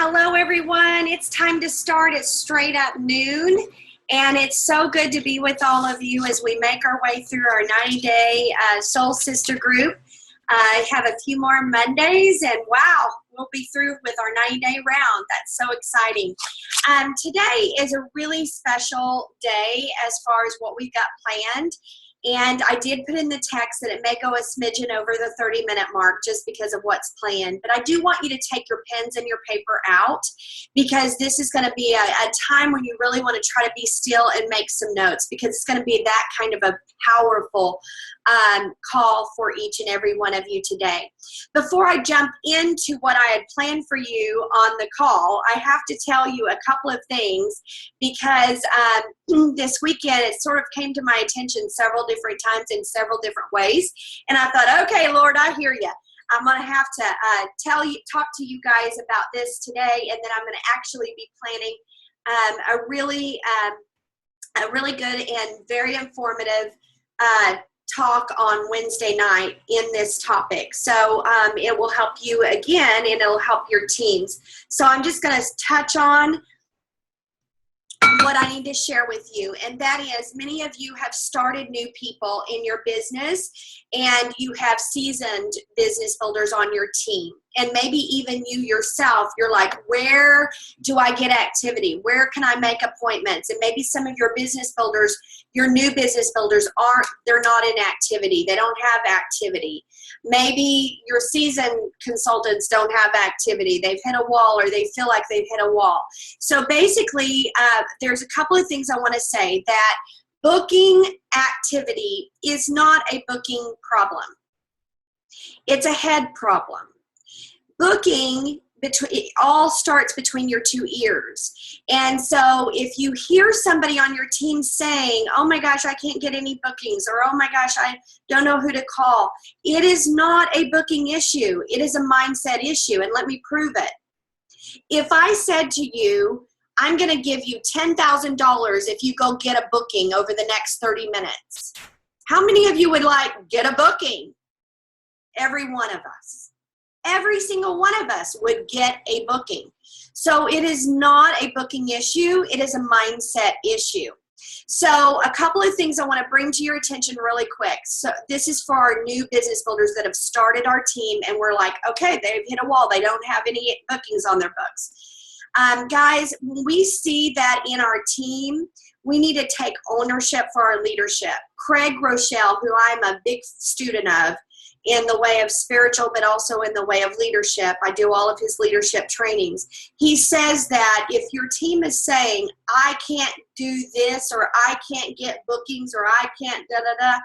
Hello, everyone. It's time to start at straight up noon, and it's so good to be with all of you as we make our way through our 90-day Soul Sister group. I have a few more Mondays, and wow, we'll be through with our 90-day round. That's so exciting. Today is a really special day as far as what we've got planned. And I did put in the text that it may go a smidgen over the 30-minute mark just because of what's planned. But I do want you to take your pens and your paper out because this is going to be a time when you really want to try to be still and make some notes because it's going to be that kind of a powerful call for each and every one of you today. Before I jump into what I had planned for you on the call, I have to tell you a couple of things because this weekend it sort of came to my attention several different times in several different ways. And I thought, okay, Lord, I hear you. I'm going to have to talk to you guys about this today, and then I'm going to actually be planning a really good and very informative talk on Wednesday night in this topic. So it will help you again, and it'll help your teams. So I'm just going to touch on what I need to share with you, and that is many of you have started new people in your business, and you have seasoned business builders on your team. And maybe even you yourself, you're like, where do I get activity? Where can I make appointments? And maybe some of your business builders, your new business builders they're not in activity. They don't have activity. Maybe your seasoned consultants don't have activity. They've hit a wall, or they feel like they've hit a wall. So basically, there's a couple of things I want to say. That booking activity is not a booking problem. It's a head problem. Booking, it all starts between your two ears. And so if you hear somebody on your team saying, oh my gosh, I can't get any bookings, or oh my gosh, I don't know who to call, it is not a booking issue. It is a mindset issue, and let me prove it. If I said to you, I'm going to give you $10,000 if you go get a booking over the next 30 minutes, how many of you would get a booking? Every one of us. Every single one of us would get a booking. So it is not a booking issue. It is a mindset issue. So a couple of things I want to bring to your attention really quick. So this is for our new business builders that have started our team, and we're like, okay, they've hit a wall. They don't have any bookings on their books. Guys, when we see that in our team, we need to take ownership for our leadership. Craig Rochelle, who I'm a big student of, in the way of spiritual, but also in the way of leadership. I do all of his leadership trainings. He says that if your team is saying, I can't do this, or I can't get bookings, or I can't da-da-da,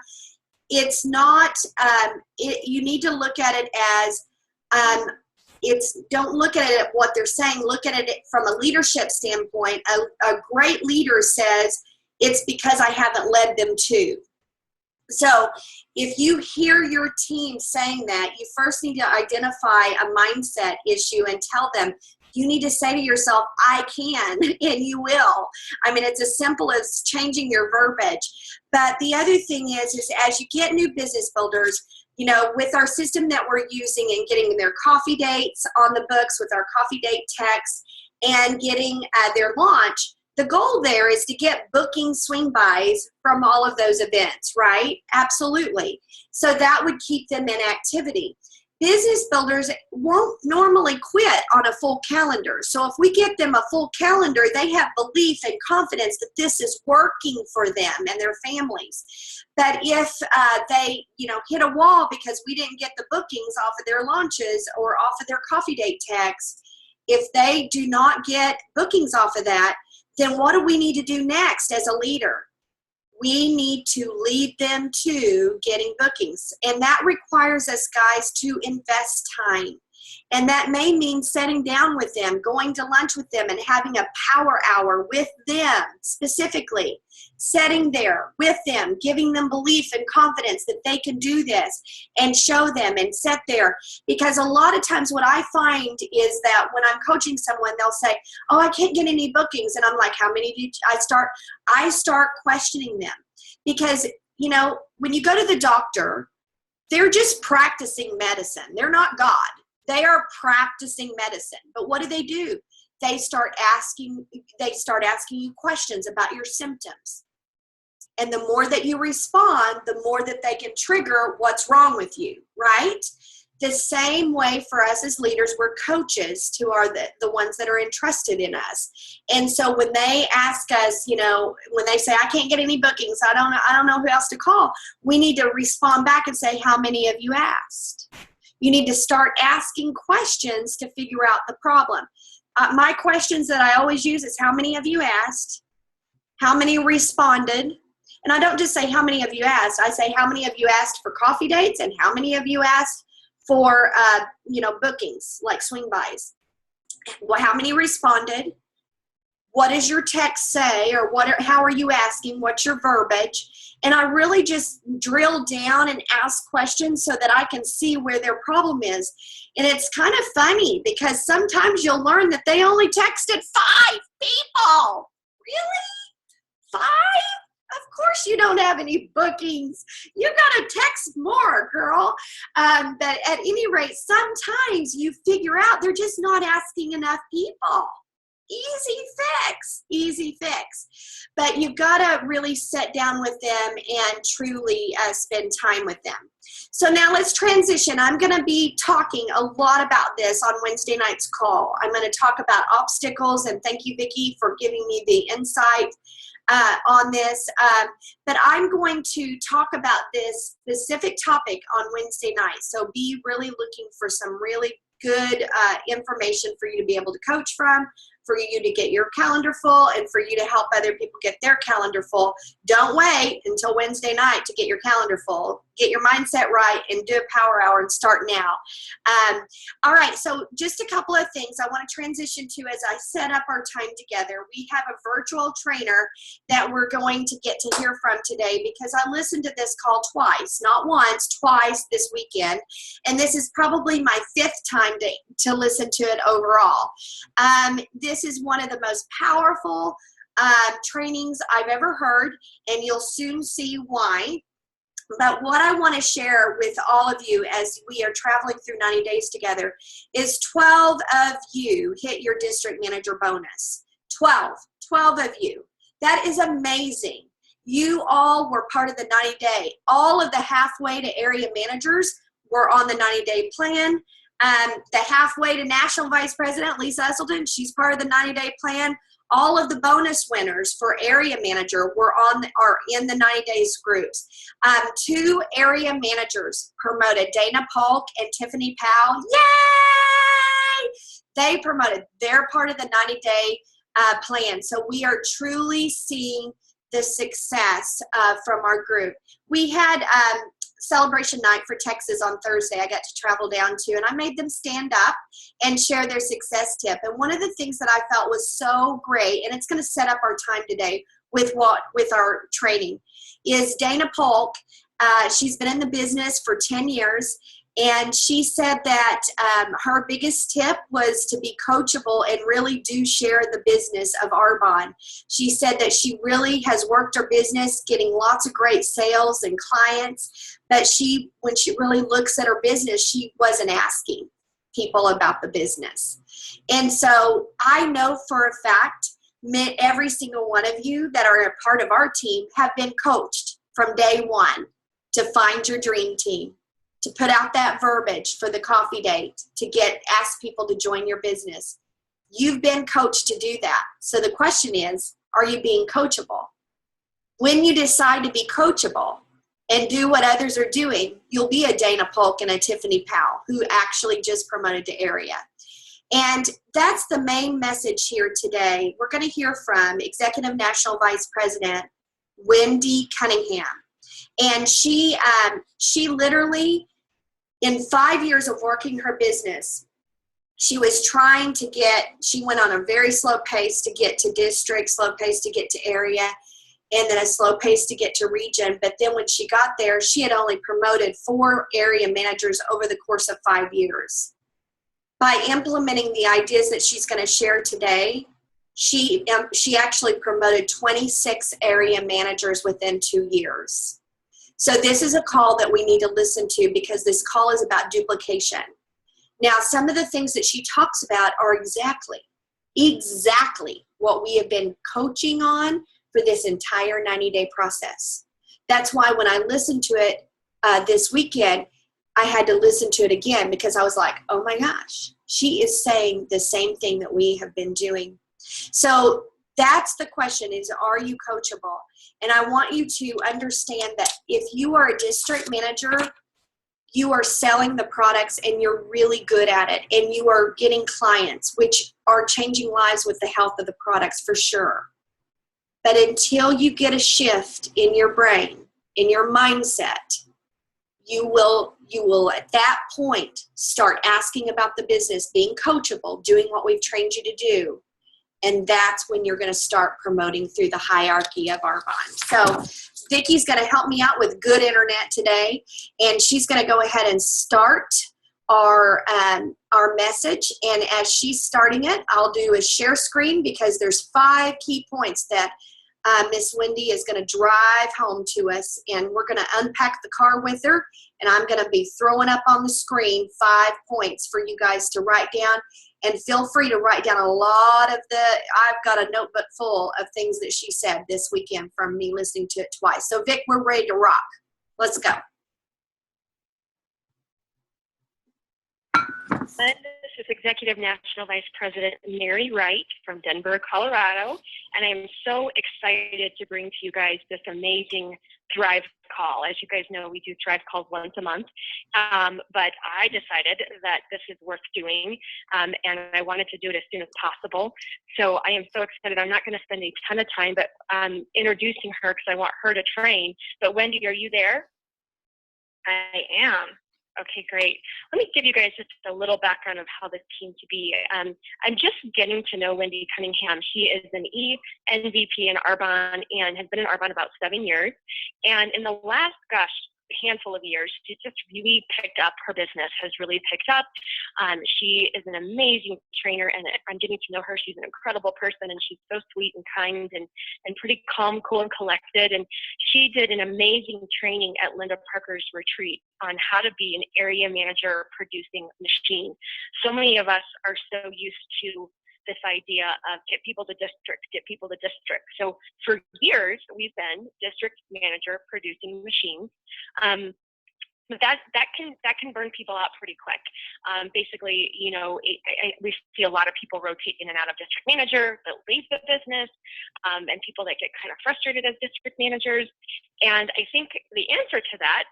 it's not, you need to look at it as, don't look at it at what they're saying, look at it from a leadership standpoint. A great leader says, it's because I haven't led them to. So if you hear your team saying that, you first need to identify a mindset issue and tell them, you need to say to yourself, I can, and you will. I mean, it's as simple as changing your verbiage. But the other thing is as you get new business builders, with our system that we're using and getting their coffee dates on the books with our coffee date text and getting their launch, the goal there is to get booking swing buys from all of those events, right? Absolutely. So that would keep them in activity. Business builders won't normally quit on a full calendar. So if we get them a full calendar, they have belief and confidence that this is working for them and their families. But if they, hit a wall because we didn't get the bookings off of their launches or off of their coffee date text, if they do not get bookings off of that, then what do we need to do next as a leader? We need to lead them to getting bookings. And that requires us, guys, to invest time. And that may mean sitting down with them, going to lunch with them, and having a power hour with them specifically. Sitting there with them, giving them belief and confidence that they can do this, and show them and sit there. Because a lot of times what I find is that when I'm coaching someone, they'll say, oh, I can't get any bookings. And I'm like, how many did I start questioning them. Because, when you go to the doctor, they're just practicing medicine. They're not God. They are practicing medicine. But what do? They start asking you questions about your symptoms. And the more that you respond, the more that they can trigger what's wrong with you, right? The same way for us as leaders, we're coaches to the ones that are entrusted in us. And so when they ask us, when they say, I can't get any bookings, I don't know who else to call, we need to respond back and say, how many of you asked? You need to start asking questions to figure out the problem. My questions that I always use is, how many of you asked? How many responded? And I don't just say how many of you asked. I say how many of you asked for coffee dates and how many of you asked for bookings like swing bys. Well, how many responded? What does your text say, or how are you asking? What's your verbiage? And I really just drill down and ask questions so that I can see where their problem is. And it's kind of funny because sometimes you'll learn that they only texted 5 people. Really? 5? Of course you don't have any bookings. You got to text more, girl. But at any rate, sometimes you figure out they're just not asking enough people. Easy fix. But you've got to really sit down with them and truly spend time with them. So now let's transition. I'm going to be talking a lot about this on Wednesday night's call. I'm going to talk about obstacles, and thank you, Vicki, for giving me the insight on this, but I'm going to talk about this specific topic on Wednesday night. So be really looking for some really good information for you to be able to coach from, for you to get your calendar full, and for you to help other people get their calendar full. Don't wait until Wednesday night to get your calendar full. Get your mindset right and do a power hour and start now. All right, so just a couple of things I want to transition to as I set up our time together. We have a virtual trainer that we're going to get to hear from today because I listened to this call twice, not once, twice this weekend. And this is probably my 5th time to listen to it overall. This is one of the most powerful trainings I've ever heard, and you'll soon see why. But what I want to share with all of you as we are traveling through 90 days together is 12 of you hit your district manager bonus. 12 of you. That is amazing. You all were part of the 90-day. All of the halfway to area managers were on the 90-day plan. The halfway to national vice president, Lisa Esselton, she's part of the 90-day plan. All of the bonus winners for area manager are in the 90 days groups. 2 area managers promoted, Dana Polk and Tiffany Powell. Yay! They promoted. They're part of the 90-day plan. So we are truly seeing the success from our group. We had celebration night for Texas on Thursday. I got to travel down to, and I made them stand up and share their success tip. And one of the things that I felt was so great, and it's going to set up our time today with our training, is Dana Polk. She's been in the business for 10 years, and she said that her biggest tip was to be coachable and really do share the business of Arbonne. She said that she really has worked her business, getting lots of great sales and clients, but when she really looks at her business, she wasn't asking people about the business. And so I know for a fact every single one of you that are a part of our team have been coached from day one to find your dream team, to put out that verbiage for the coffee date, to ask people to join your business. You've been coached to do that. So the question is, are you being coachable? When you decide to be coachable and do what others are doing, you'll be a Dana Polk and a Tiffany Powell who actually just promoted to area. And that's the main message here today. We're going to hear from Executive National Vice President Wendy Cunningham. And she literally, in 5 years of working her business, she was trying to she went on a very slow pace to get to district, slow pace to get to area, and then a slow pace to get to region. But then when she got there, she had only promoted 4 area managers over the course of 5 years. By implementing the ideas that she's going to share today, she actually promoted 26 area managers within 2 years. So this is a call that we need to listen to because this call is about duplication. Now, some of the things that she talks about are exactly what we have been coaching on for this entire 90-day process. That's why when I listened to it this weekend, I had to listen to it again because I was like, oh my gosh, she is saying the same thing that we have been doing. So that's the question is, are you coachable? And I want you to understand that if you are a district manager, you are selling the products and you're really good at it and you are getting clients, which are changing lives with the health of the products for sure. But until you get a shift in your brain, in your mindset, you will at that point start asking about the business, being coachable, doing what we've trained you to do. And that's when you're going to start promoting through the hierarchy of our bond. So Vicky's going to help me out with good internet today, and she's going to go ahead and start our message. And as she's starting it, I'll do a share screen because there's 5 key points that Miss Wendy is going to drive home to us, and we're going to unpack the car with her, and I'm going to be throwing up on the screen 5 points for you guys to write down. And feel free to write down a lot of I've got a notebook full of things that she said this weekend from me listening to it twice. So Vic, we're ready to rock. Let's go. This is Executive National Vice President Mary Wright from Denver, Colorado, and I am so excited to bring to you guys this amazing Thrive call. As you guys know, we do Thrive calls once a month, but I decided that this is worth doing, and I wanted to do it as soon as possible. So I am so excited. I'm not going to spend a ton of time, but introducing her because I want her to train. But Wendy, are you there? I am. Okay, great. Let me give you guys just a little background of how this came to be. I'm just getting to know Wendy Cunningham. She is an ENVP in Arbonne and has been in Arbonne about 7 years. And in the last, handful of years, she's just really picked up. Her business has really picked up. She is an amazing trainer, and I'm getting to know her. She's an incredible person, and she's so sweet and kind and pretty calm, cool, and collected. And she did an amazing training at Linda Parker's retreat on how to be an area manager producing machine. So many of us are so used to this idea of get people to district. So for years, we've been district manager producing machines. But that can burn people out pretty quick. Basically, we see a lot of people rotate in and out of district manager that leave the business, and people that get kind of frustrated as district managers. And I think the answer to that,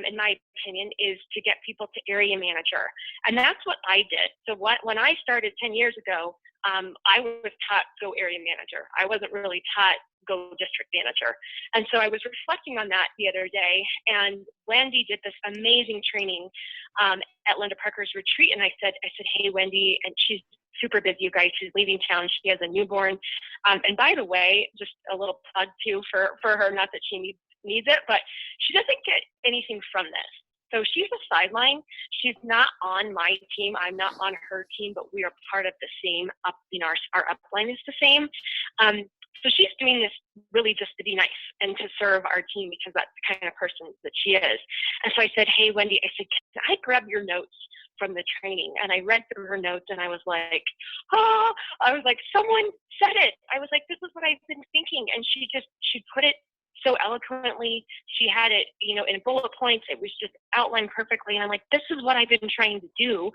in my opinion, is to get people to area manager. And that's what I did. So when I started 10 years ago, I was taught go area manager. I wasn't really taught go district manager. And so I was reflecting on that the other day, and Wendy did this amazing training at Linda Parker's retreat. And I said, hey, Wendy, and she's super busy, you guys. She's leaving town. She has a newborn. And by the way, just a little plug too for her, not that she needs it, but she doesn't get anything from this. So she's a sideline. She's not on my team. I'm not on her team, but we are part of the same our upline is the same. So she's doing this really just to be nice and to serve our team because that's the kind of person that she is. And so I said, hey, Wendy, can I grab your notes from the training? And I read through her notes and I was like, someone said it. I was like, this is what I've been thinking. And she put it so eloquently. She had it, in bullet points. It was just outlined perfectly. And I'm like, this is what I've been trying to do.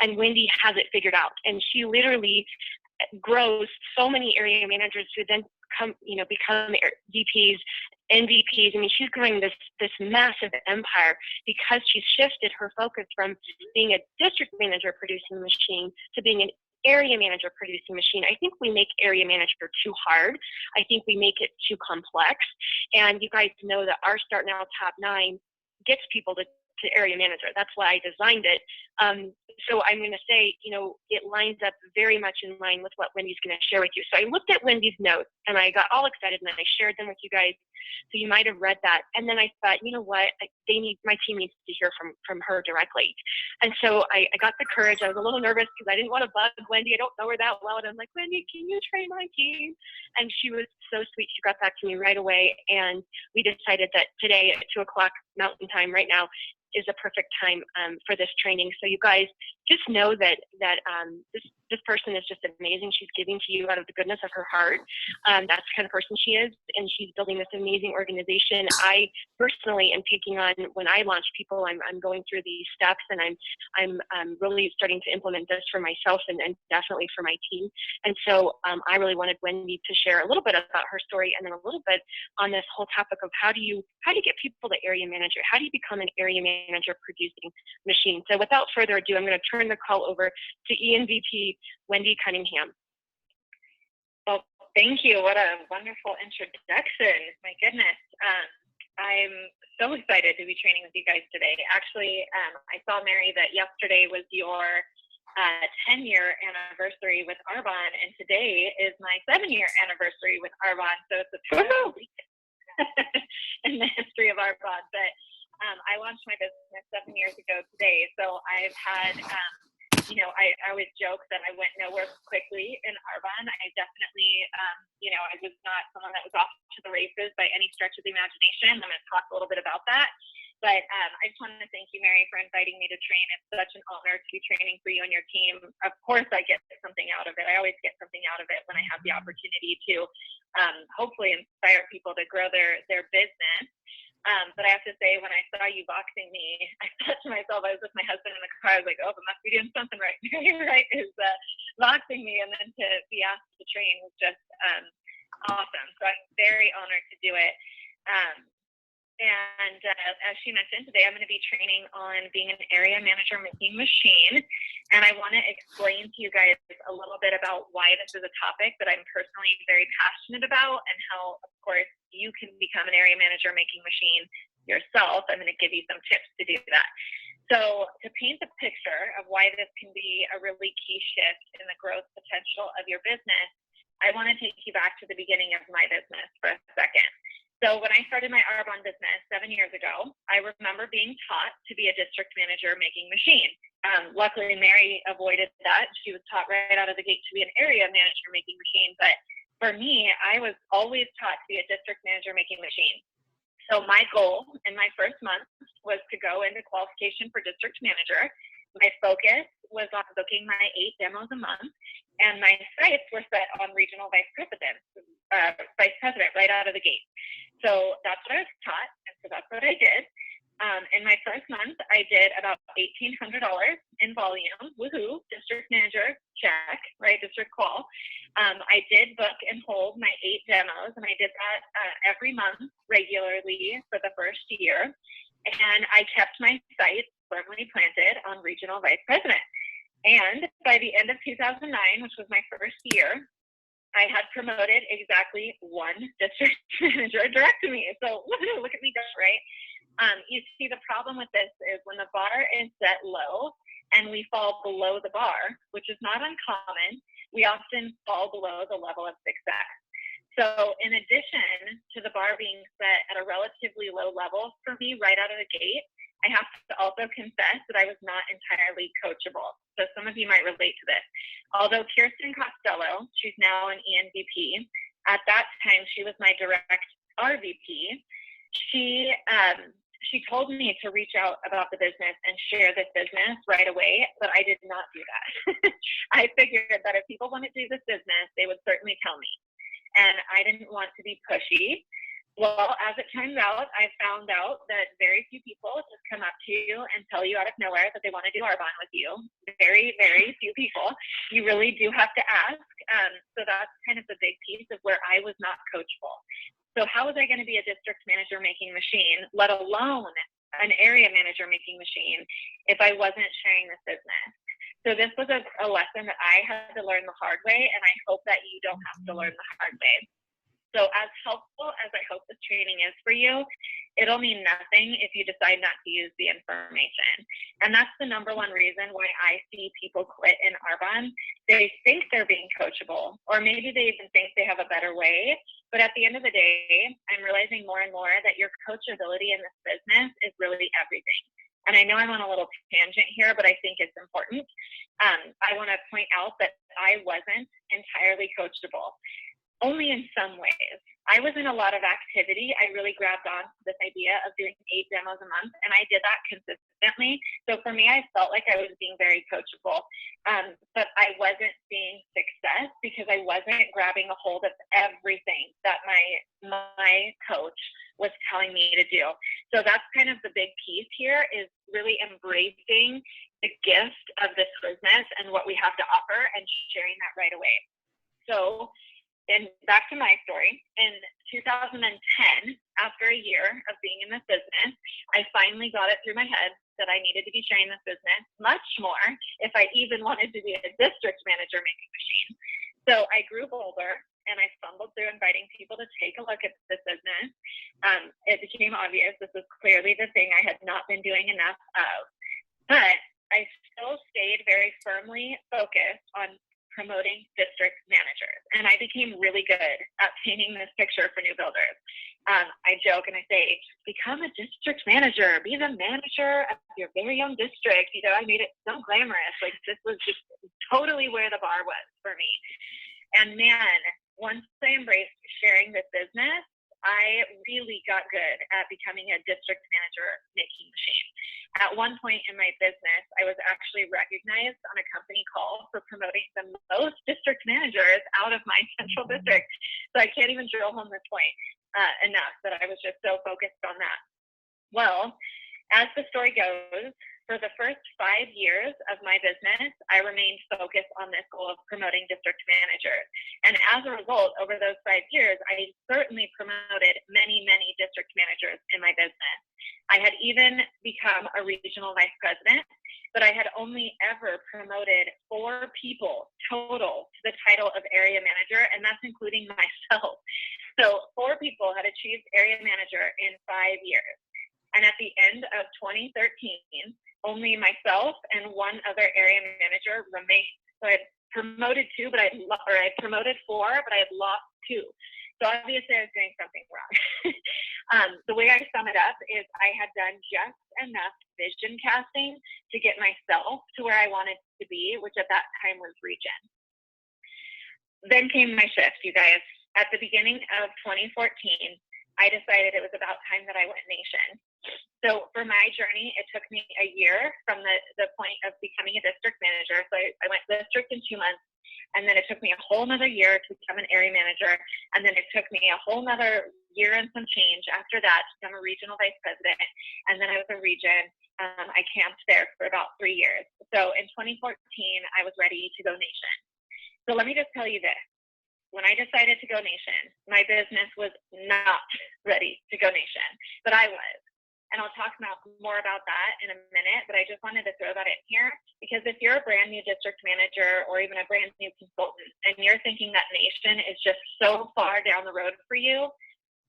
And Wendy has it figured out. And she literally grows so many area managers who then become VPs, NVPs. I mean, she's growing this massive empire because she's shifted her focus from being a district manager producing a machine to being an area manager producing machine. I think we make area manager too hard. I think we make it too complex. And you guys know that our Start Now Top 9 gets people to area manager. That's why I designed it. So I'm going to say, it lines up very much in line with what Wendy's going to share with you. So I looked at Wendy's notes and I got all excited and I shared them with you guys. So you might have read that. And then I thought, you know what, my team needs to hear from her directly. And so I got the courage. I was a little nervous because I didn't want to bug Wendy. I don't know her that well. And I'm like, Wendy, can you train my team? And she was so sweet. She got back to me right away. And we decided that today at 2:00 Mountain Time right now is a perfect time for this training. So you guys, just know that this person is just amazing. She's giving to you out of the goodness of her heart. That's the kind of person she is, and she's building this amazing organization. I personally am taking on, when I launch people, I'm going through these steps, and I'm really starting to implement this for myself and definitely for my team. And so I really wanted Wendy to share a little bit about her story, and then a little bit on this whole topic of how do you get people to area manager? How do you become an area manager producing machine? So without further ado, I'm going to turn the call over to ENVP Wendy Cunningham. Well, thank you. What a wonderful introduction. My goodness. I'm so excited to be training with you guys today. Actually, I saw, Mary, that yesterday was your 10-year anniversary with Arbonne, and today is my 7-year anniversary with Arbonne. So it's a total week in the history of Arbonne. But I launched my business 7 years ago today. So I've had, I always joke that I went nowhere quickly in Arbonne. I definitely, I was not someone that was off to the races by any stretch of the imagination. I'm going to talk a little bit about that. But I just want to thank you, Mary, for inviting me to train. It's such an honor to be training for you and your team. Of course, I get something out of it. I always get something out of it when I have the opportunity to hopefully inspire people to grow their business. But I have to say, when I saw you boxing me, I thought to myself, I was with my husband in the car, I was like, oh, I must be doing something right. Right, is boxing me, and then to be asked to train was just awesome. So I'm very honored to do it. And as she mentioned, today I'm going to be training on being an area manager making machine. And I want to explain to you guys a little bit about why this is a topic that I'm personally very passionate about, and how, of course, you can become an area manager making machine yourself. I'm going to give you some tips to do that. So to paint the picture of why this can be a really key shift in the growth potential of your business, I want to take you back to the beginning of my business for a second. So when I started my Arbonne business 7 years ago, I remember being taught to be a district manager making machine. Luckily, Mary avoided that. She was taught right out of the gate to be an area manager making machine. But for me, I was always taught to be a district manager making machine. So my goal in my first month was to go into qualification for district manager. My focus was on booking my 8 demos a month, and my sights were set on regional vice president right out of the gate. So that's what I was taught, and so that's what I did. In my first month, I did about $1,800 in volume. Woohoo! District manager, check, right? District qual. I did book and hold my 8 demos, and I did that every month regularly for the first year. And I kept my sights firmly planted on regional vice president. And by the end of 2009, which was my first year, I had promoted exactly 1 district manager direct to me. So look at me go, right? You see, the problem with this is when the bar is set low and we fall below the bar, which is not uncommon, we often fall below the level of success. So in addition to the bar being set at a relatively low level for me right out of the gate, I have to also confess that I was not entirely coachable. So some of you might relate to this. Although Kirsten Costello, she's now an ENVP, at that time she was my direct RVP, she told me to reach out about the business and share this business right away, but I did not do that. I figured that if people want to do this business, they would certainly tell me. And I didn't want to be pushy. Well, as it turns out, I found out that very few people just come up to you and tell you out of nowhere that they want to do Arbonne with you. Very, very few people. You really do have to ask. So that's kind of the big piece of where I was not coachable. So how was I going to be a district manager making machine, let alone an area manager making machine, if I wasn't sharing this business? So this was a lesson that I had to learn the hard way, and I hope that you don't have to learn the hard way. So as helpful as I hope this training is for you, it'll mean nothing if you decide not to use the information. And that's the number one reason why I see people quit in Arbonne. They think they're being coachable, or maybe they even think they have a better way. But at the end of the day, I'm realizing more and more that your coachability in this business is really everything. And I know I'm on a little tangent here, but I think it's important. I want to point out that I wasn't entirely coachable. Only in some ways. I was in a lot of activity. I really grabbed on to this idea of doing 8 demos a month, and I did that consistently. So for me, I felt like I was being very coachable, but I wasn't seeing success because I wasn't grabbing a hold of everything that my coach was telling me to do. So that's kind of the big piece here, is really embracing the gift of this business and what we have to offer and sharing that right away. So, and back to my story, in 2010, after a year of being in this business, I finally got it through my head that I needed to be sharing this business much more if I even wanted to be a district manager making machine. So I grew bolder and I stumbled through inviting people to take a look at this business. It became obvious this was clearly the thing I had not been doing enough of, but I still stayed very firmly focused on promoting district managers. And I became really good at painting this picture for new builders. I joke and I say, become a district manager, be the manager of your very own district. You know, I made it so glamorous. Like, this was just totally where the bar was for me. And man, once I embraced sharing this business, I really got good at becoming a district manager making machine. At one point in my business, I was actually recognized on a company call for promoting the most district managers out of my central district. So I can't even drill home this point enough that I was just so focused on that. Well, as the story goes, for the first 5 years of my business, I remained focused on this goal of promoting district managers. And as a result, over those 5 years, I certainly promoted many, many district managers in my business. I had even become a regional vice president, but I had only ever promoted 4 people total to the title of area manager, and that's including myself. So 4 people had achieved area manager in 5 years. And at the end of 2013, only myself and 1 other area manager remained. So I had promoted 2, but I had promoted 4, but I had lost 2. So obviously I was doing something wrong. The way I sum it up is I had done just enough vision casting to get myself to where I wanted to be, which at that time was region. Then came my shift, you guys. At the beginning of 2014, I decided it was about time that I went nation. So for my journey, it took me a year from the point of becoming a district manager. So I went district in 2 months, and then it took me a whole nother year to become an area manager. And then it took me a whole nother year and some change after that to become a regional vice president. And then I was a region. I camped there for about 3 years. So in 2014, I was ready to go nation. So let me just tell you this. When I decided to go nation, my business was not ready to go nation, but I was. And I'll talk more about that in a minute, but I just wanted to throw that in here, because if you're a brand new district manager or even a brand new consultant and you're thinking that nation is just so far down the road for you,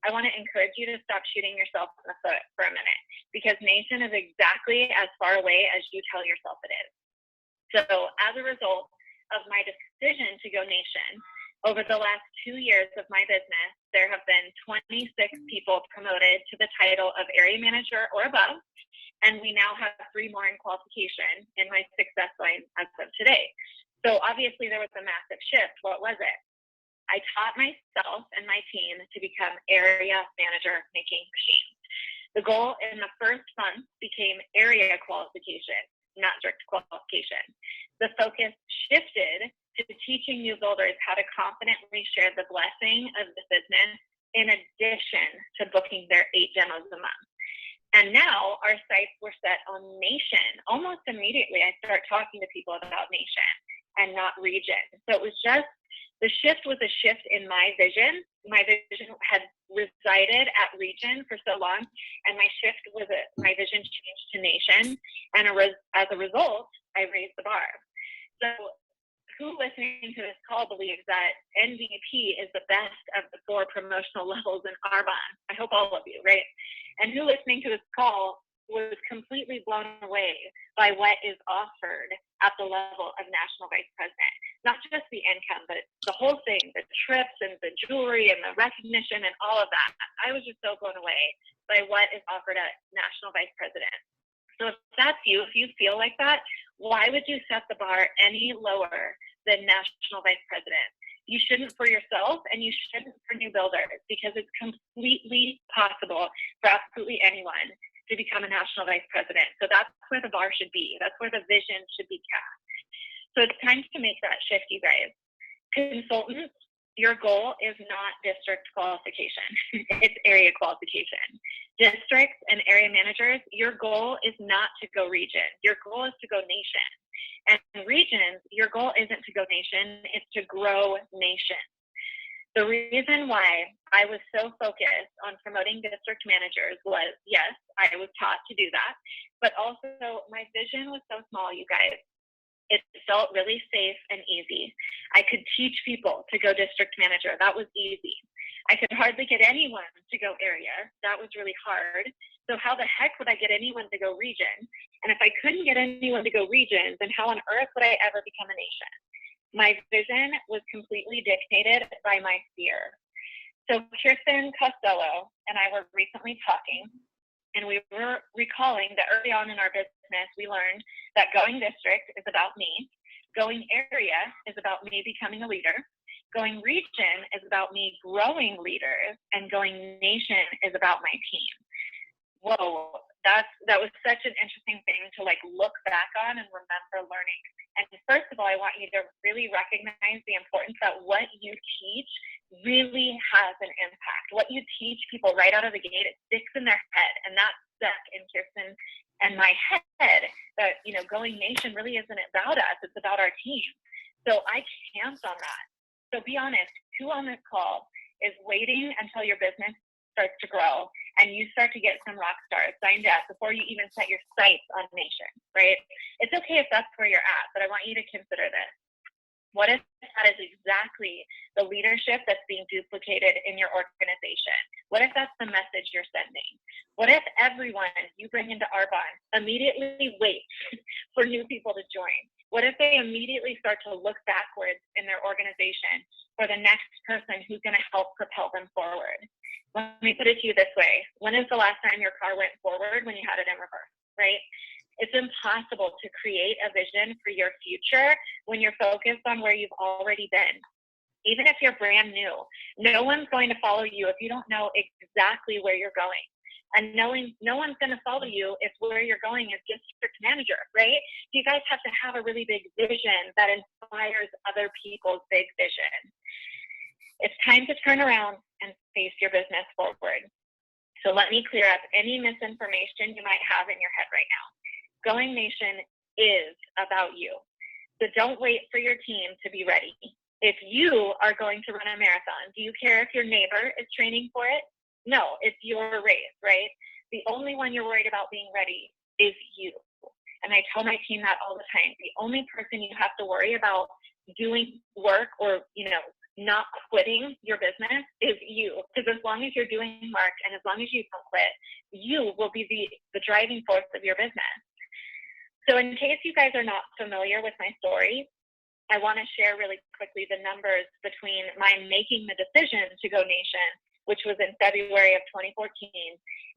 I want to encourage you to stop shooting yourself in the foot for a minute, because nation is exactly as far away as you tell yourself it is. So as a result of my decision to go nation, over the last 2 years of my business, there have been 26 people promoted to the title of area manager or above, and we now have 3 more in qualification in my success line as of today. So obviously there was a massive shift. What was it? I taught myself and my team to become area manager making machines. The goal in the first month became area qualification, not strict qualification. The focus shifted to teaching new builders how to confidently share the blessing of the business in addition to booking their 8 demos a month. And now our sights were set on nation. Almost immediately, I start talking to people about nation and not region. So it was just, the shift was a shift in my vision. My vision had resided at region for so long, and my shift was my vision changed to nation. And as a result, I raised the bar. So who listening to this call believes that MVP is the best of the 4 promotional levels in Arbonne? I hope all of you, right? And who listening to this call was completely blown away by what is offered at the level of national vice president? Not just the income, but the whole thing, the trips and the jewelry and the recognition and all of that. I was just so blown away by what is offered at national vice president. So if that's you, if you feel like that, why would you set the bar any lower than national vice president? You shouldn't for yourself, and you shouldn't for new builders, because it's completely possible for absolutely anyone to become a national vice president. So that's where the bar should be. That's where the vision should be cast. So it's time to make that shift, you guys. Consultants, your goal is not district qualification. It's area qualification. Districts and area managers, your goal is not to go region. Your goal is to go nation. And regions, your goal isn't to go nation, it's to grow nation. The reason why I was so focused on promoting district managers was, yes, I was taught to do that, but also my vision was so small, you guys. It felt really safe and easy. I could teach people to go district manager. That was easy. I could hardly get anyone to go area. That was really hard. So how the heck would I get anyone to go region? And if I couldn't get anyone to go region, then how on earth would I ever become a nation? My vision was completely dictated by my fear. So Kirsten Costello and I were recently talking, and we were recalling that early on in our business, we learned that going district is about me, going area is about me becoming a leader, going region is about me growing leaders, and going nation is about my team. Whoa, that was such an interesting thing to like look back on and remember learning. And first of all, I want you to really recognize the importance that what you teach really has an impact. What you teach people right out of the gate, it sticks in their head, and that's stuck in Kirsten and my head that, you know, going nation really isn't about us, it's about our team. So I camped on that. So be honest, who on this call is waiting until your business starts to grow and you start to get some rock stars signed up before you even set your sights on nation, right? It's okay if that's where you're at, but I want you to consider this. What if that is exactly the leadership that's being duplicated in your organization? What if that's the message you're sending? What if everyone you bring into Arbonne immediately waits for new people to join? What if they immediately start to look backwards in their organization for the next person who's going to help propel them forward? Let me put it to you this way. When is the last time your car went forward when you had it in reverse, right? It's impossible to create a vision for your future when you're focused on where you've already been. Even if you're brand new, no one's going to follow you if you don't know exactly where you're going. And no one's going to follow you if where you're going is district manager, right? You guys have to have a really big vision that inspires other people's big vision. It's time to turn around and face your business forward. So let me clear up any misinformation you might have in your head right now. Going nation is about you. So don't wait for your team to be ready. If you are going to run a marathon, do you care if your neighbor is training for it? No, it's your race, right? The only one you're worried about being ready is you. And I tell my team that all the time. The only person you have to worry about doing work or, not quitting your business is you. Because as long as you're doing work and as long as you don't quit, you will be the driving force of your business. So in case you guys are not familiar with my story, I want to share really quickly the numbers between my making the decision to go nation, which was in February of 2014,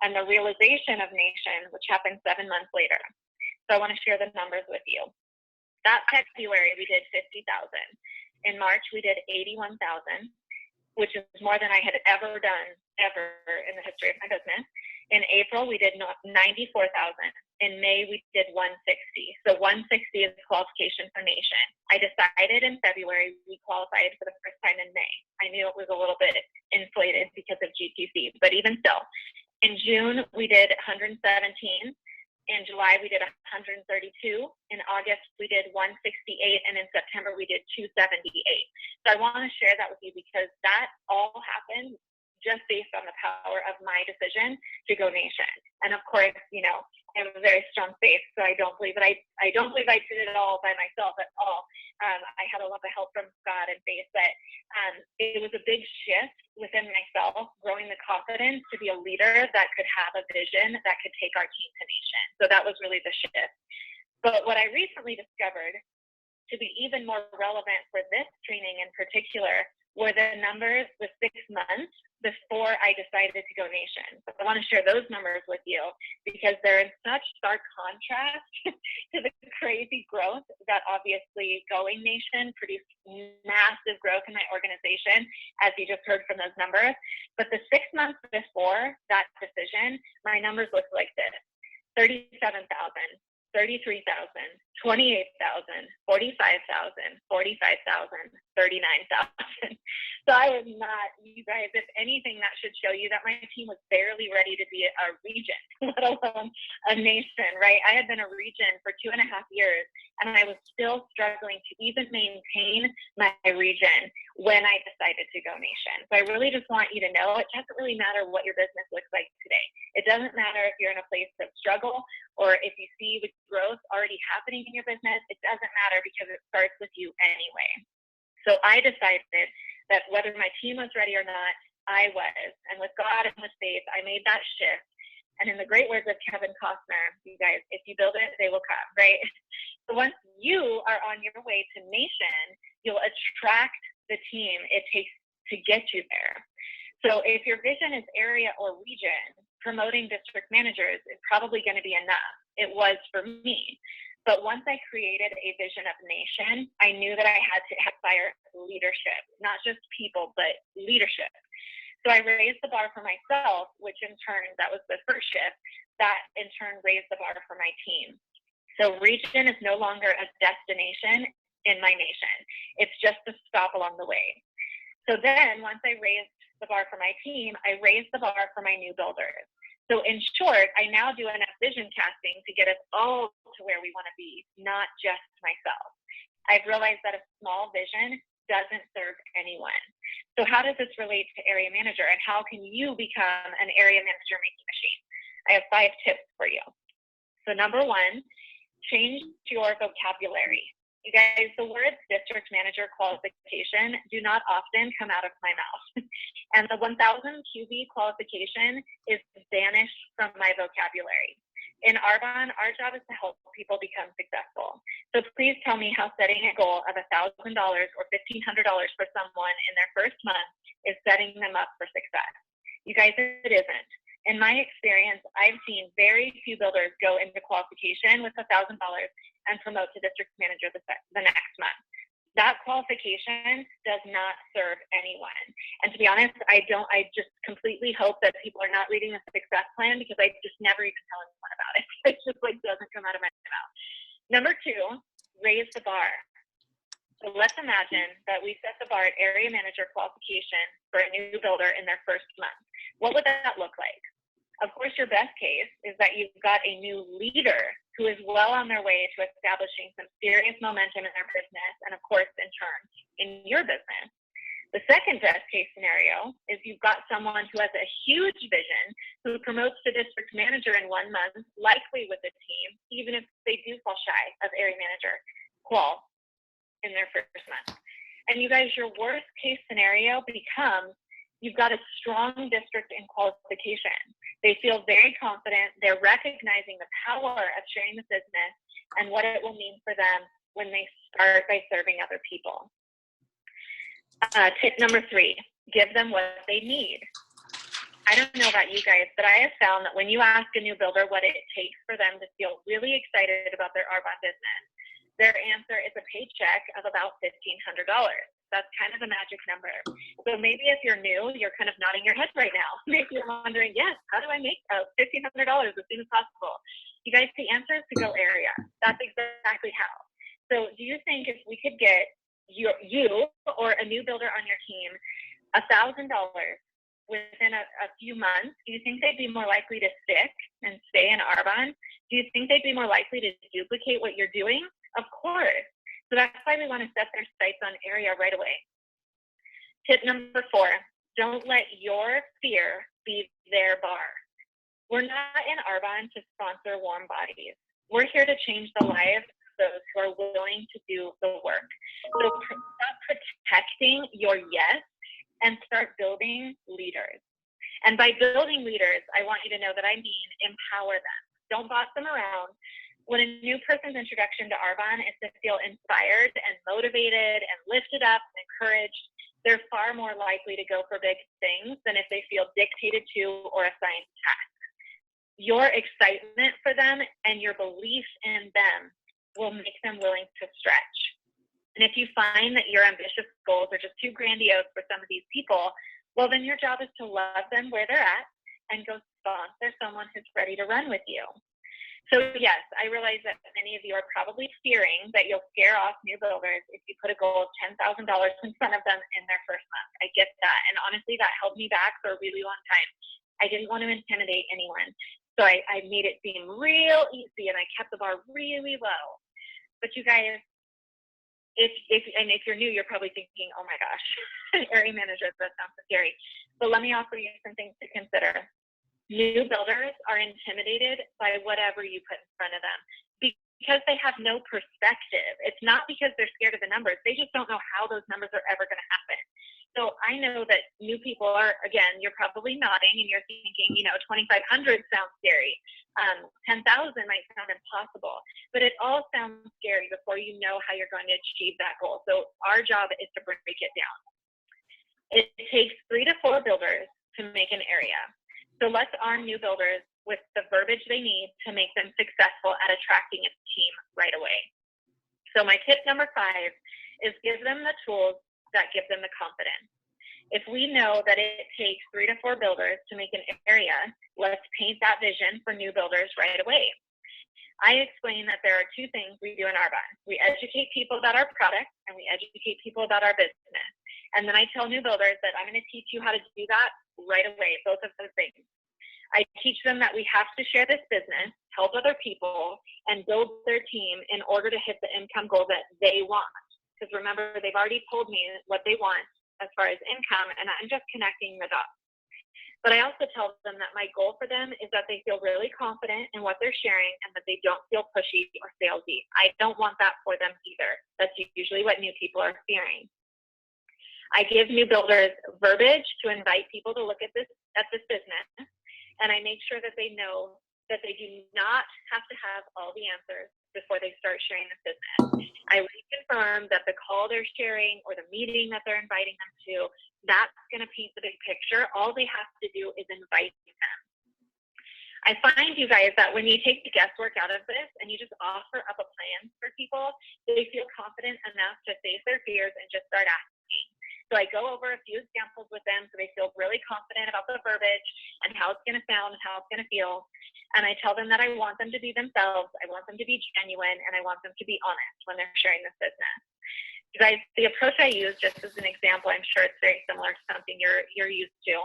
and the realization of nation, which happened 7 months later. So I want to share the numbers with you. That February, we did 50,000. In March, we did 81,000, which is more than I had ever done in the history of my business. In April, we did 94,000. In May, we did 160. So 160 is qualification for nation. I decided in February we qualified for the first time in May. I knew it was a little bit inflated because of GTC, but even still. In June, we did 117. In July, we did 132. In August, we did 168. And in September, we did 278. So I want to share that with you because that all happened just based on the power of my decision to go nation. And of course, I have a very strong faith, so I don't believe that I don't believe I did it all by myself at all. I had a lot of help from God and faith, but it was a big shift within myself, growing the confidence to be a leader that could have a vision that could take our team to nation. So that was really the shift. But what I recently discovered to be even more relevant for this training in particular were the numbers the 6 months before I decided to go nation. So I want to share those numbers with you because they're in such stark contrast to the crazy growth that obviously going nation produced massive growth in my organization, as you just heard from those numbers. But the 6 months before that decision, my numbers looked like this: 37,000, 33,000, 28,000, 45,000, 45,000, 39,000. So I was not, you guys, if anything, that should show you that my team was barely ready to be a region, let alone a nation, right? I had been a region for 2.5 years, and I was still struggling to even maintain my region when I decided to go nation. So I really just want you to know it doesn't really matter what your business looks like today. It doesn't matter if you're in a place of struggle or if you see the growth already happening in your business. It doesn't matter because it starts with you anyway. So I decided that whether my team was ready or not, I was. And with God and with faith, I made that shift. And in the great words of Kevin Costner, you guys, if you build it, they will come, right? So once you are on your way to nation, you'll attract the team it takes to get you there. So if your vision is area or region, promoting district managers is probably going to be enough. It was for me. But once I created a vision of nation, I knew that I had to aspire leadership, not just people, but leadership. So I raised the bar for myself, which in turn, that was the first shift, that in turn raised the bar for my team. So region is no longer a destination in my nation. It's just a stop along the way. So then once I raised the bar for my team, I raised the bar for my new builders. So in short, I now do enough vision casting to get us all to where we want to be, not just myself. I've realized that a small vision doesn't serve anyone. So how does this relate to area manager, and how can you become an area manager making machine? I have 5 tips for you. So number 1, change your vocabulary. You guys, the words district manager qualification do not often come out of my mouth. And the 1000 QB qualification is banished from my vocabulary. In Arbonne, our job is to help people become successful. So please tell me how setting a goal of $1,000 or $1,500 for someone in their first month is setting them up for success. You guys, it isn't. In my experience, I've seen very few builders go into qualification with $1,000 and promote to district manager the next month. That qualification does not serve anyone. And to be honest, I just completely hope that people are not reading the success plan, because I just never even tell anyone about it. It just doesn't come out of my mouth. Number 2, raise the bar. So let's imagine that we set the bar at area manager qualification for a new builder in their first month. What would that look like? Of course, your best case is that you've got a new leader who is well on their way to establishing some serious momentum in their business, and of course, in turn, in your business. The second best case scenario is you've got someone who has a huge vision, who promotes to district manager in 1 month, likely with a team, even if they do fall shy of area manager qual in their first month. And you guys, your worst case scenario becomes you've got a strong district in qualification. They feel very confident. They're recognizing the power of sharing the business and what it will mean for them when they start by serving other people. Tip number 3, give them what they need. I don't know about you guys, but I have found that when you ask a new builder what it takes for them to feel really excited about their Arbonne business, their answer is a paycheck of about $1,500. That's kind of a magic number. So maybe if you're new, you're kind of nodding your head right now. Maybe you're wondering, yes, how do I make $1,500 as soon as possible? You guys, the answer is to go area. That's exactly how. So do you think if we could get you or a new builder on your team $1,000 within a few months, do you think they'd be more likely to stick and stay in Arbonne? Do you think they'd be more likely to duplicate what you're doing? Of course. So that's why we want to set their sights on area right away. Tip number 4, don't let your fear be their bar. We're not in Arbonne to sponsor warm bodies. We're here to change the lives of those who are willing to do the work. So stop protecting your yes and start building leaders. And by building leaders, I want you to know that I mean empower them. Don't boss them around. When a new person's introduction to Arbonne is to feel inspired and motivated and lifted up and encouraged, they're far more likely to go for big things than if they feel dictated to or assigned tasks. Your excitement for them and your belief in them will make them willing to stretch. And if you find that your ambitious goals are just too grandiose for some of these people, well, then your job is to love them where they're at and go sponsor someone who's ready to run with you. So yes, I realize that many of you are probably fearing that you'll scare off new builders if you put a goal of $10,000 in front of them in their first month. I get that. And honestly, that held me back for a really long time. I didn't want to intimidate anyone. So I made it seem real easy, and I kept the bar really low. But you guys, if you're new, you're probably thinking, oh my gosh, an area manager, that sounds so scary. But let me offer you some things to consider. New builders are intimidated by whatever you put in front of them because they have no perspective. It's not because they're scared of the numbers. They just don't know how those numbers are ever going to happen. So I know that new people are, again, you're probably nodding and you're thinking, 2,500 sounds scary. 10,000 might sound impossible, but it all sounds scary before you know how you're going to achieve that goal. So our job is to break it down. It takes 3 to 4 builders to make an area. So let's arm new builders with the verbiage they need to make them successful at attracting a team right away. So my tip number 5 is give them the tools that give them the confidence. If we know that it takes 3 to 4 builders to make an area, let's paint that vision for new builders right away. I explain that there are 2 things we do in Arbonne. We educate people about our product, and we educate people about our business. And then I tell new builders that I'm going to teach you how to do that right away, both of those things. I teach them that we have to share this business, help other people, and build their team in order to hit the income goal that they want. Because remember, they've already told me what they want as far as income, and I'm just connecting the dots. But I also tell them that my goal for them is that they feel really confident in what they're sharing and that they don't feel pushy or salesy. I don't want that for them either. That's usually what new people are fearing. I give new builders verbiage to invite people to look at this business, and I make sure that they know that they do not have to have all the answers before they start sharing this business. I reconfirm that the call they're sharing or the meeting that they're inviting them to, that's going to paint the big picture. All they have to do is invite them. I find, you guys, that when you take the guesswork out of this and you just offer up a plan for people, they feel confident enough to face their fears and just start asking. So I go over a few examples with them so they feel really confident about the verbiage and how it's going to sound and how it's going to feel. And I tell them that I want them to be themselves, I want them to be genuine, and I want them to be honest when they're sharing this business. You guys, the approach I use, just as an example, I'm sure it's very similar to something you're used to.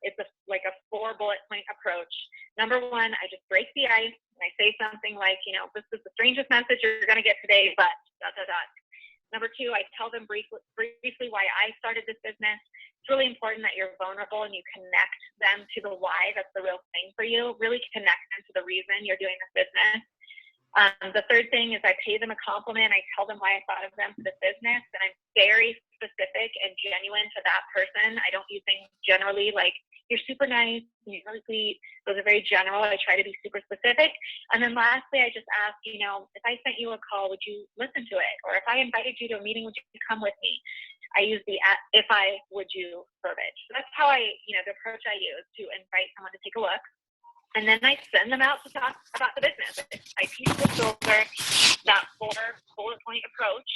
It's like a 4 bullet point approach. Number 1, I just break the ice and I say something like, this is the strangest message you're going to get today, but ... Number 2, I tell them briefly why I started this business. It's really important that you're vulnerable and you connect them to the why. That's the real thing for you. Really connect them to the reason you're doing this business. The third thing is I pay them a compliment. I tell them why I thought of them for this business, and I'm very specific and genuine to that person. I don't use things generally like, you're super nice, you're really sweet. Those are very general. I try to be super specific. And then lastly, I just ask, if I sent you a call, would you listen to it? Or if I invited you to a meeting, would you come with me? I use the if I, would you verbiage. So that's how the approach I use to invite someone to take a look. And then I send them out to talk about the business. I teach the builder that 4 bullet point approach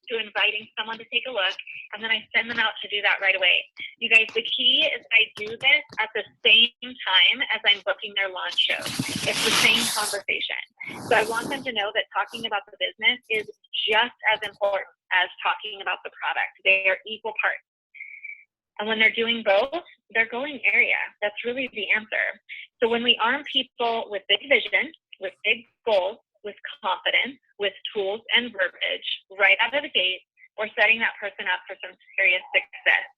to inviting someone to take a look, and then I send them out to do that right away. You guys, the key is I do this at the same time as I'm booking their launch shows. It's the same conversation. So I want them to know that talking about the business is just as important as talking about the product. They are equal parts. And when they're doing both, they're going area. That's really the answer. So when we arm people with big vision, with big goals, with confidence, with tools and verbiage right out of the gate, we're setting that person up for some serious success.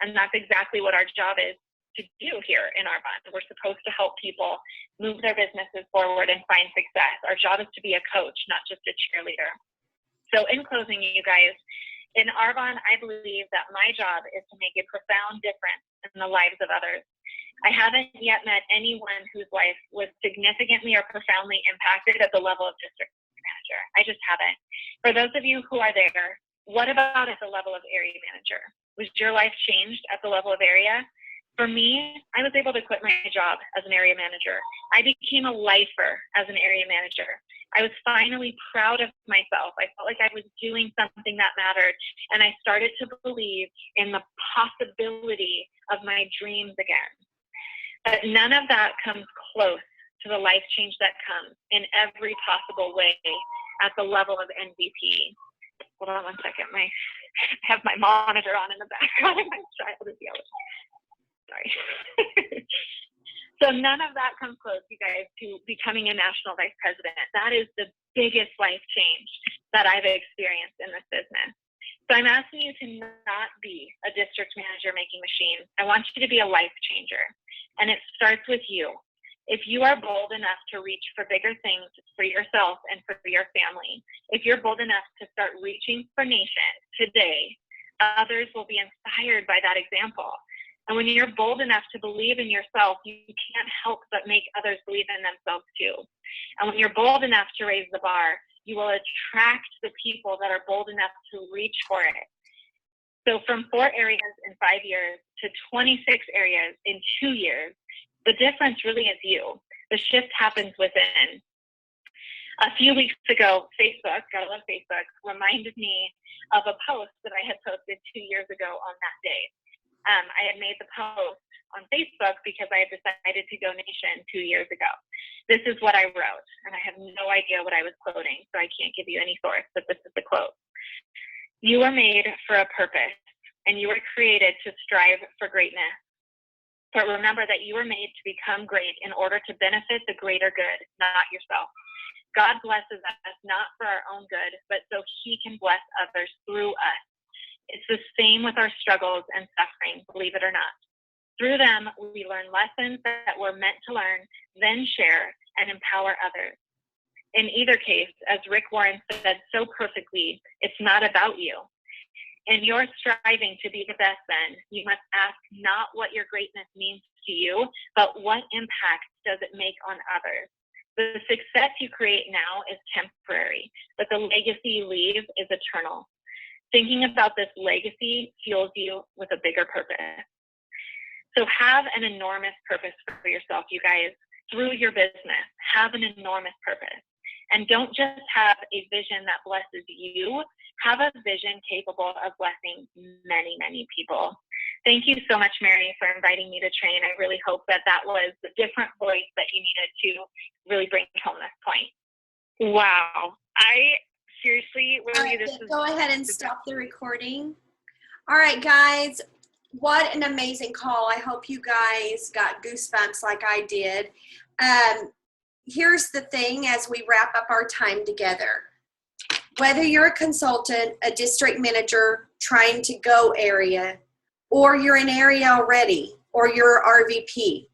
And that's exactly what our job is to do here in Arbonne. We're supposed to help people move their businesses forward and find success. Our job is to be a coach, not just a cheerleader. So in closing, you guys, in Arbonne, I believe that my job is to make a profound difference in the lives of others. I haven't yet met anyone whose life was significantly or profoundly impacted at the level of district manager. I just haven't. For those of you who are there, what about at the level of area manager? Was your life changed at the level of area? For me, I was able to quit my job as an area manager. I became a lifer as an area manager. I was finally proud of myself. I felt like I was doing something that mattered, and I started to believe in the possibility of my dreams again. But none of that comes close to the life change that comes in every possible way at the level of MVP. Hold on one second. I have my monitor on in the background and my child is yelling. Sorry. So none of that comes close, you guys, to becoming a national vice president. That is the biggest life change that I've experienced in this business. So I'm asking you to not be a district manager making machine. I want you to be a life changer. And it starts with you. If you are bold enough to reach for bigger things for yourself and for your family, if you're bold enough to start reaching for nations today, others will be inspired by that example. And when you're bold enough to believe in yourself, you can't help but make others believe in themselves too. And when you're bold enough to raise the bar, you will attract the people that are bold enough to reach for it. So from 4 areas in 5 years to 26 areas in 2 years, the difference really is you. The shift happens within. A few weeks ago, Facebook, gotta love Facebook, reminded me of a post that I had posted 2 years ago on that day. I had made the post on Facebook because I had decided to go nation 2 years ago. This is what I wrote, and I have no idea what I was quoting, so I can't give you any source, but this is the quote. You are made for a purpose, and you were created to strive for greatness. But remember that you were made to become great in order to benefit the greater good, not yourself. God blesses us not for our own good, but so he can bless others through us. It's the same with our struggles and suffering, believe it or not. Through them, we learn lessons that we're meant to learn, then share and empower others. In either case, as Rick Warren said so perfectly, it's not about you. In your striving to be the best then, you must ask not what your greatness means to you, but what impact does it make on others. The success you create now is temporary, but the legacy you leave is eternal. Thinking about this legacy fuels you with a bigger purpose. So have an enormous purpose for yourself, you guys. Through your business, have an enormous purpose. And don't just have a vision that blesses you, have a vision capable of blessing many, many people. Thank you so much, Mary, for inviting me to train. I really hope that that was the different voice that you needed to really bring home this point. Wow. I seriously, Lily, this is... Go ahead and stop the recording. All right, guys. What an amazing call. I hope you guys got goosebumps like I did. Here's the thing as we wrap up our time together. Whether you're a consultant, a district manager trying to go area, or you're in area already, or you're RVP,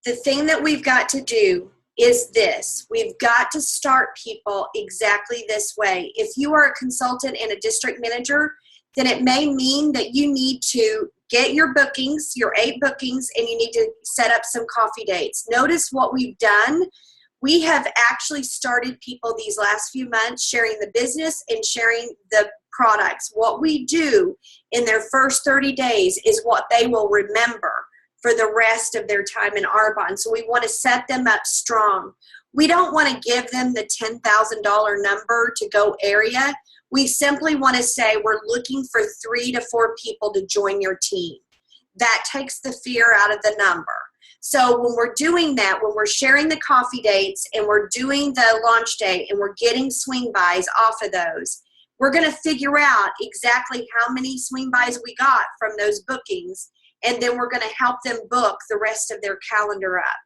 the thing that we've got to do is this. We've got to start people exactly this way. If you are a consultant and a district manager, then it may mean that you need to get your bookings, your 8 bookings, and you need to set up some coffee dates. Notice what we've done. We have actually started people these last few months sharing the business and sharing the products. What we do in their first 30 days is what they will remember for the rest of their time in Arbonne. So we want to set them up strong. We don't want to give them the $10,000 number to go area. We simply want to say we're looking for 3 to 4 people to join your team. That takes the fear out of the number. So when we're doing that, when we're sharing the coffee dates and we're doing the launch day and we're getting swing buys off of those, we're going to figure out exactly how many swing buys we got from those bookings, and then we're going to help them book the rest of their calendar up.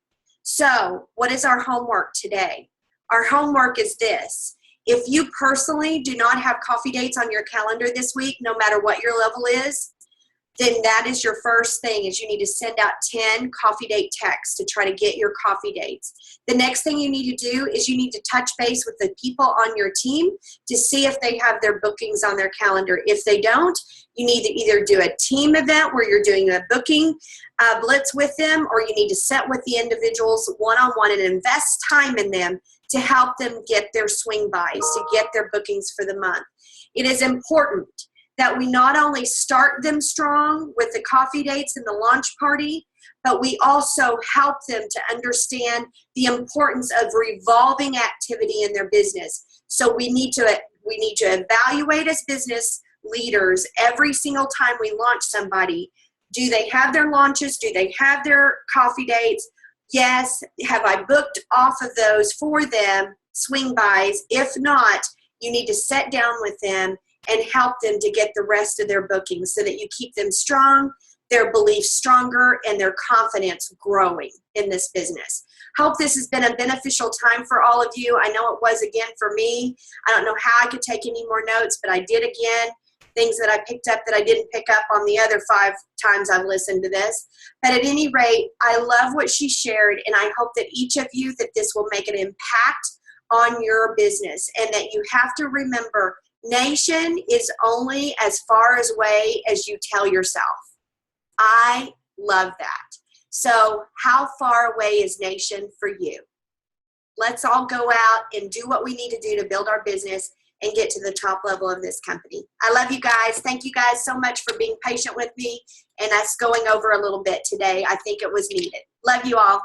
So what is our homework today? Our homework is this. If you personally do not have coffee dates on your calendar this week, no matter what your level is, then that is your first thing, is you need to send out 10 coffee date texts to try to get your coffee dates. The next thing you need to do is you need to touch base with the people on your team to see if they have their bookings on their calendar. If they don't, you need to either do a team event where you're doing a booking blitz with them, or you need to set with the individuals one-on-one and invest time in them to help them get their swing buys, to get their bookings for the month. It is important that we not only start them strong with the coffee dates and the launch party, but we also help them to understand the importance of revolving activity in their business. So we need to evaluate as business leaders every single time we launch somebody. Do they have their launches? Do they have their coffee dates? Yes. Have I booked off of those for them, swing bys? If not, you need to sit down with them and help them to get the rest of their bookings so that you keep them strong, their beliefs stronger, and their confidence growing in this business. Hope this has been a beneficial time for all of you. I know it was again for me. I don't know how I could take any more notes, but I did again. Things that I picked up that I didn't pick up on the other 5 times I've listened to this. But at any rate, I love what she shared, and I hope that each of you, that this will make an impact on your business, and that you have to remember, nation is only as far away as you tell yourself. I love that. So how far away is nation for you? Let's all go out and do what we need to do to build our business and get to the top level of this company. I love you guys. Thank you guys so much for being patient with me and us going over a little bit today. I think it was needed. Love you all.